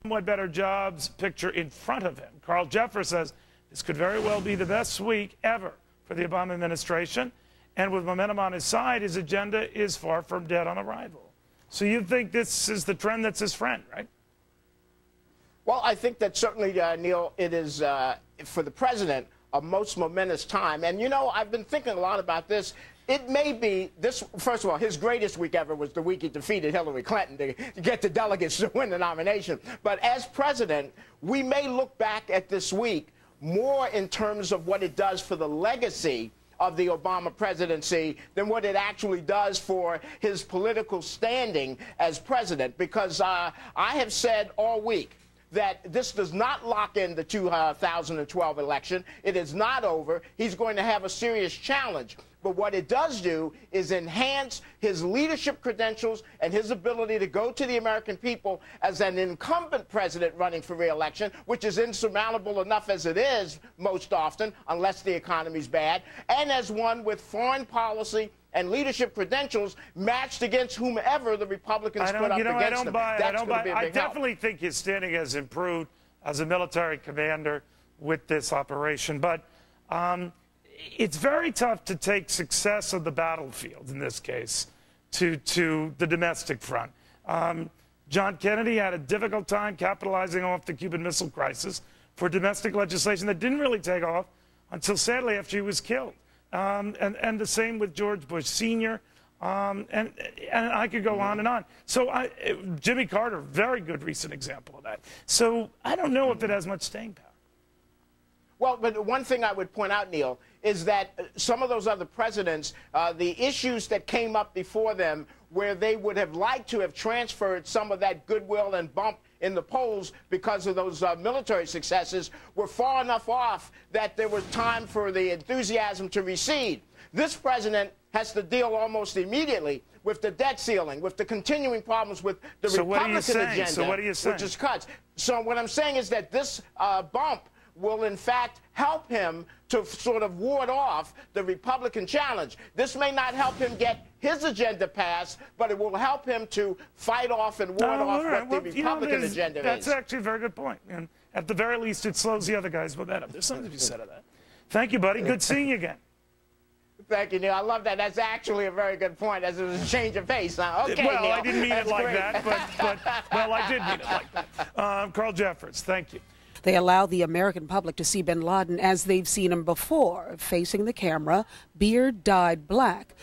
somewhat better jobs picture in front of him. Carl Jeffers says this could very well be the best week ever for the Obama administration. And with momentum on his side, his agenda is far from dead on arrival. So you think this is the trend that's his friend, right? Well, I think that certainly, Neil, it is, for the president, a most momentous time. And, you know, I've been thinking a lot about this. It may be this, first of all, his greatest week ever was the week he defeated Hillary Clinton to get the delegates to win the nomination. But as president, we may look back at this week more in terms of what it does for the legacy of the Obama presidency than what it actually does for his political standing as president. Because I have said all week that this does not lock in the 2012 election. It is not over. He's going to have a serious challenge. But what it does do is enhance his leadership credentials and his ability to go to the American people as an incumbent president running for re-election, which is insurmountable enough as it is most often, unless the economy's bad, and as one with foreign policy and leadership credentials matched against whomever the Republicans put up against him. I definitely think his standing has improved as a military commander with this operation. But it's very tough to take success of the battlefield, in this case, to the domestic front. John Kennedy had a difficult time capitalizing off the Cuban Missile Crisis for domestic legislation that didn't really take off until, sadly, after he was killed. And the same with George Bush Sr., and I could go on and on. So Jimmy Carter, very good recent example of that. So I don't know if it has much staying power. Well, but one thing I would point out, Neil, is that some of those other presidents, the issues that came up before them where they would have liked to have transferred some of that goodwill and bump in the polls because of those military successes were far enough off that there was time for the enthusiasm to recede. This president has to deal almost immediately with the debt ceiling, with the continuing problems with the Republican agenda, So what are you saying? which is cuts. So what I'm saying is that this bump will, in fact, help him to sort of ward off the Republican challenge. This may not help him get his agenda passed, but it will help him to fight off and ward off what the Republican agenda is. That's actually a very good point. And at the very least, it slows the other guy's momentum. There's something to be said of that. Thank you, buddy. Good seeing you again. Thank you, Neil. I love that. That's actually a very good point, as it was a change of pace. Okay, well, Neil. I didn't mean That's it like great. that, but well, I did mean it like that. Carl Jeffers, thank you. They allow the American public to see bin Laden as they've seen him before, facing the camera, beard dyed black.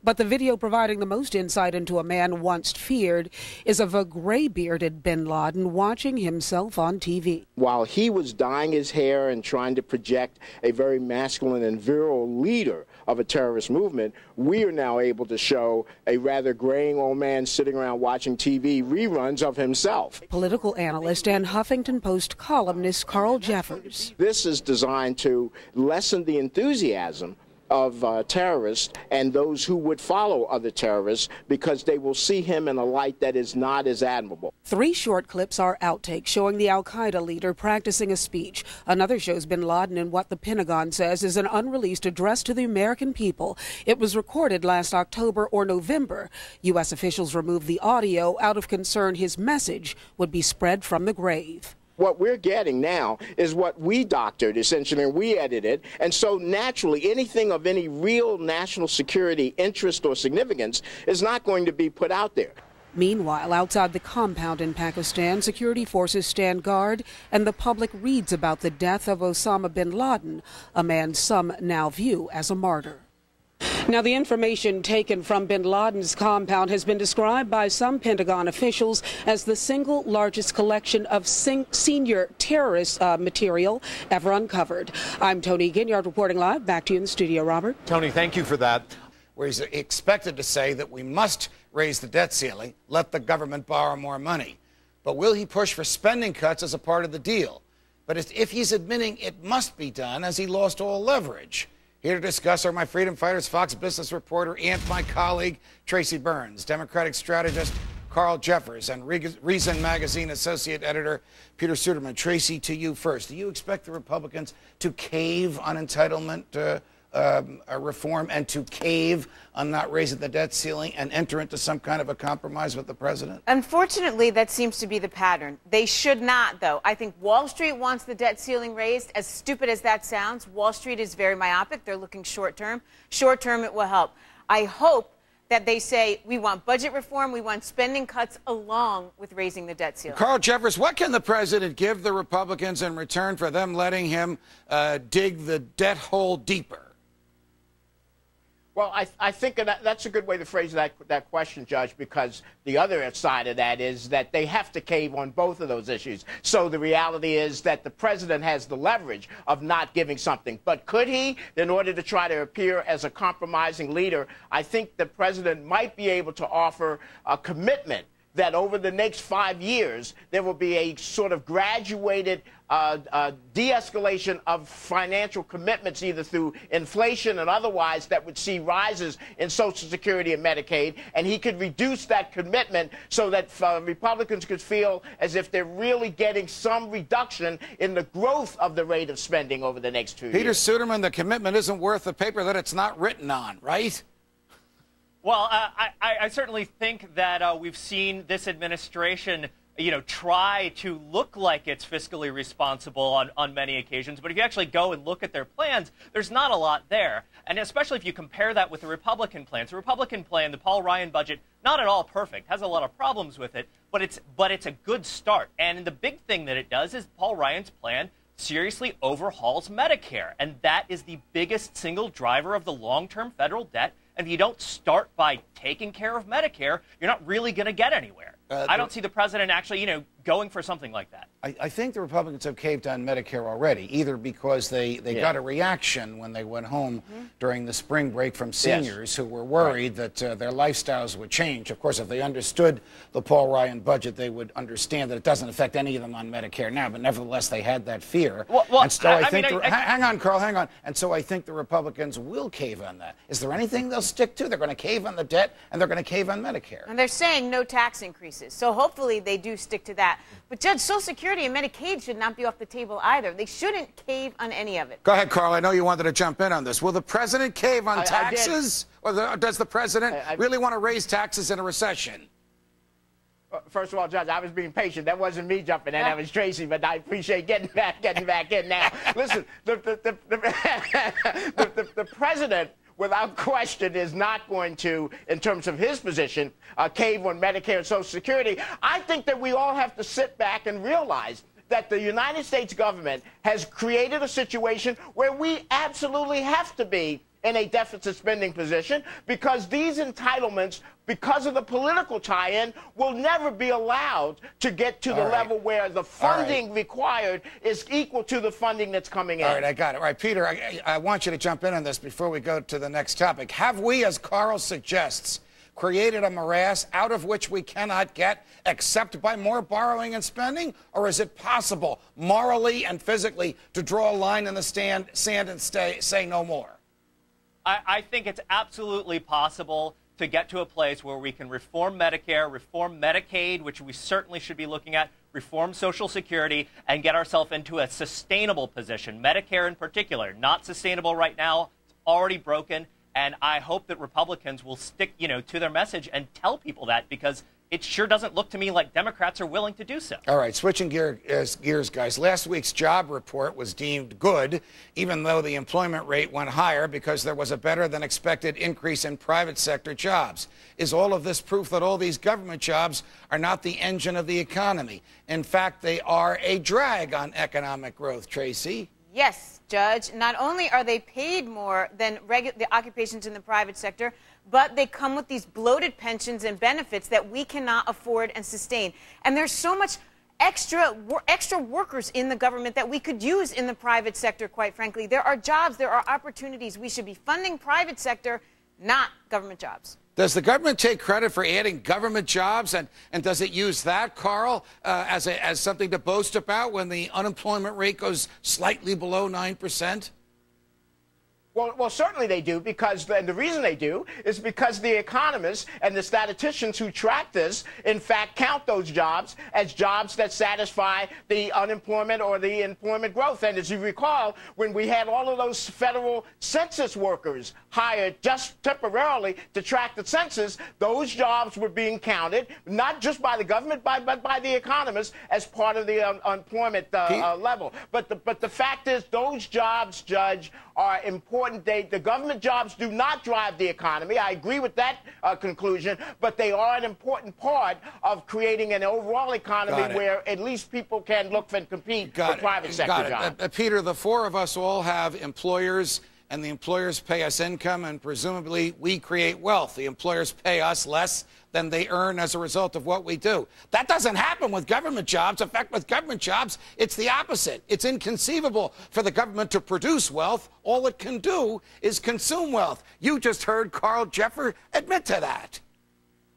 But the video providing the most insight into a man once feared is of a gray-bearded bin Laden watching himself on TV. While he was dyeing his hair and trying to project a very masculine and virile leader of a terrorist movement, we are now able to show a rather graying old man sitting around watching TV reruns of himself. Political analyst and Huffington Post columnist Carl Jeffers. This is designed to lessen the enthusiasm of terrorists and those who would follow other terrorists, because they will see him in a light that is not as admirable. 3 short clips are outtakes showing the al-Qaeda leader practicing a speech. Another shows bin Laden in what the Pentagon says is an unreleased address to the American people. It was recorded last October or November. U.S. officials removed the audio out of concern his message would be spread from the grave. What we're getting now is what we doctored, essentially, and we edited. And so naturally, anything of any real national security interest or significance is not going to be put out there. Meanwhile, outside the compound in Pakistan, security forces stand guard and the public reads about the death of Osama bin Laden, a man some now view as a martyr. Now, the information taken from bin Laden's compound has been described by some Pentagon officials as the single largest collection of senior terrorist material ever uncovered. I'm Tony Ginyard reporting live. Back to you in the studio, Robert. Tony, thank you for that. Where he's expected to say that we must raise the debt ceiling, let the government borrow more money. But will he push for spending cuts as a part of the deal? But if he's admitting it must be done, as he lost all leverage. Here to discuss are my freedom fighters, Fox Business reporter, and my colleague, Tracy Burns, Democratic strategist, Carl Jeffers, and Reason Magazine associate editor, Peter Suderman. Tracy, to you first. Do you expect the Republicans to cave on entitlement reform and to cave on not raising the debt ceiling and enter into some kind of a compromise with the president? Unfortunately, that seems to be the pattern. They should not, though. I think Wall Street wants the debt ceiling raised. As stupid as that sounds, Wall Street is very myopic. They're looking short term. Short term, it will help. I hope that they say we want budget reform, we want spending cuts along with raising the debt ceiling. Carl Jeffers, what can the president give the Republicans in return for them letting him dig the debt hole deeper? Well, I think that's a good way to phrase that question, Judge, because the other side of that is that they have to cave on both of those issues. So the reality is that the president has the leverage of not giving something. But could he, in order to try to appear as a compromising leader, I think the president might be able to offer a commitment that over the next 5 years, there will be a sort of graduated de-escalation of financial commitments, either through inflation and otherwise, that would see rises in Social Security and Medicaid, and he could reduce that commitment so that Republicans could feel as if they're really getting some reduction in the growth of the rate of spending over the next 2 years. Peter Suderman, the commitment isn't worth the paper that it's not written on, right? Well, I certainly think that we've seen this administration, try to look like it's fiscally responsible on many occasions. But if you actually go and look at their plans, there's not a lot there. And especially if you compare that with the Republican plans. The Republican plan, the Paul Ryan budget, not at all perfect, has a lot of problems with it, but it's a good start. And the big thing that it does is Paul Ryan's plan seriously overhauls Medicare. And that is the biggest single driver of the long-term federal debt. And if you don't start by taking care of Medicare, you're not really going to get anywhere. I don't see the president actually, going for something like that. I think the Republicans have caved on Medicare already, either because they got a reaction when they went home during the spring break from seniors who were worried that their lifestyles would change. Of course, if they understood the Paul Ryan budget, they would understand that it doesn't affect any of them on Medicare now, but nevertheless, they had that fear. Well, and so I think hang on, Carl, hang on. And so I think the Republicans will cave on that. Is there anything they'll stick to? They're going to cave on the debt, and they're going to cave on Medicare. And they're saying no tax increases. So hopefully they do stick to that. But, Judge, Social Security and Medicaid should not be off the table either. They shouldn't cave on any of it. Go ahead, Carl. I know you wanted to jump in on this. Will the president cave on taxes? Or does the president really want to raise taxes in a recession? First of all, Judge, I was being patient. That wasn't me jumping in. That was Tracy, but I appreciate getting back in now. Listen, the president, without question, is not going to, in terms of his position, cave on Medicare and Social Security. I think that we all have to sit back and realize that the United States government has created a situation where we absolutely have to be in a deficit spending position, because these entitlements, because of the political tie-in, will never be allowed to get to the level where the funding required is equal to the funding that's coming in. All right, I got it. All right, Peter, I want you to jump in on this before we go to the next topic. Have we, as Carl suggests, created a morass out of which we cannot get except by more borrowing and spending? Or is it possible, morally and physically, to draw a line in the sand and say no more? I think it's absolutely possible to get to a place where we can reform Medicare, reform Medicaid, which we certainly should be looking at, reform Social Security, and get ourselves into a sustainable position. Medicare in particular, not sustainable right now. It's already broken. And I hope that Republicans will stick, to their message and tell people that, because it sure doesn't look to me like Democrats are willing to do so. All right, switching gears, guys. Last week's job report was deemed good, even though the employment rate went higher because there was a better-than-expected increase in private sector jobs. Is all of this proof that all these government jobs are not the engine of the economy? In fact, they are a drag on economic growth, Tracy. Yes, Judge. Not only are they paid more than the occupations in the private sector, but they come with these bloated pensions and benefits that we cannot afford and sustain. And there's so much extra workers in the government that we could use in the private sector, quite frankly. There are jobs, there are opportunities. We should be funding private sector, not government jobs. Does the government take credit for adding government jobs, and does it use that, Carl, as something to boast about when the unemployment rate goes slightly below 9%? Well, certainly they do, because, and the reason they do is because the economists and the statisticians who track this, in fact, count those jobs as jobs that satisfy the unemployment or the employment growth. And as you recall, when we had all of those federal census workers hired just temporarily to track the census, those jobs were being counted, not just by the government, but by the economists as part of the employment level. But the fact is, those jobs, Judge, are important. The government jobs do not drive the economy. I agree with that conclusion, but they are an important part of creating an overall economy where at least people can look and compete for private sector jobs. Peter, the four of us all have employers, and the employers pay us income, and presumably we create wealth. The employers pay us less than they earn as a result of what we do. That doesn't happen with government jobs. In fact, with government jobs, it's the opposite. It's inconceivable for the government to produce wealth. All it can do is consume wealth. You just heard Carl Jeffer admit to that.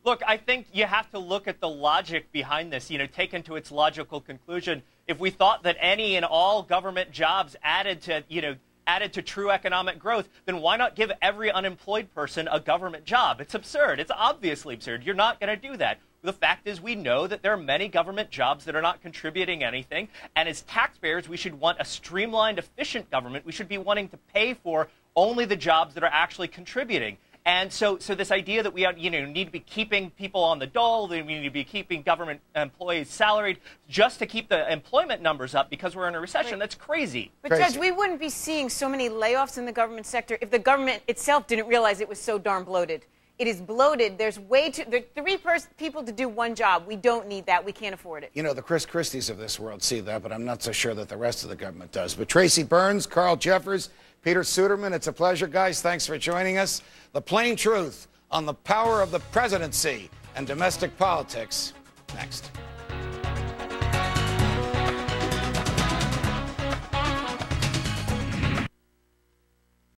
Look, I think you have to look at the logic behind this, taken to its logical conclusion. If we thought that any and all government jobs added to true economic growth, then why not give every unemployed person a government job? It's absurd. It's obviously absurd. You're not going to do that. The fact is, we know that there are many government jobs that are not contributing anything, and as taxpayers, we should want a streamlined, efficient government. We should be wanting to pay for only the jobs that are actually contributing. And so this idea that we need to be keeping people on the dole, that we need to be keeping government employees salaried just to keep the employment numbers up because we're in a recession, that's crazy. But Judge, we wouldn't be seeing so many layoffs in the government sector if the government itself didn't realize it was so darn bloated. It is bloated. There's three people to do one job. We don't need that. We can't afford it. The Chris Christies of this world see that, but I'm not so sure that the rest of the government does. But Tracy Burns, Carl Jeffers, Peter Suderman, it's a pleasure, guys. Thanks for joining us. The plain truth on the power of the presidency and domestic politics, next.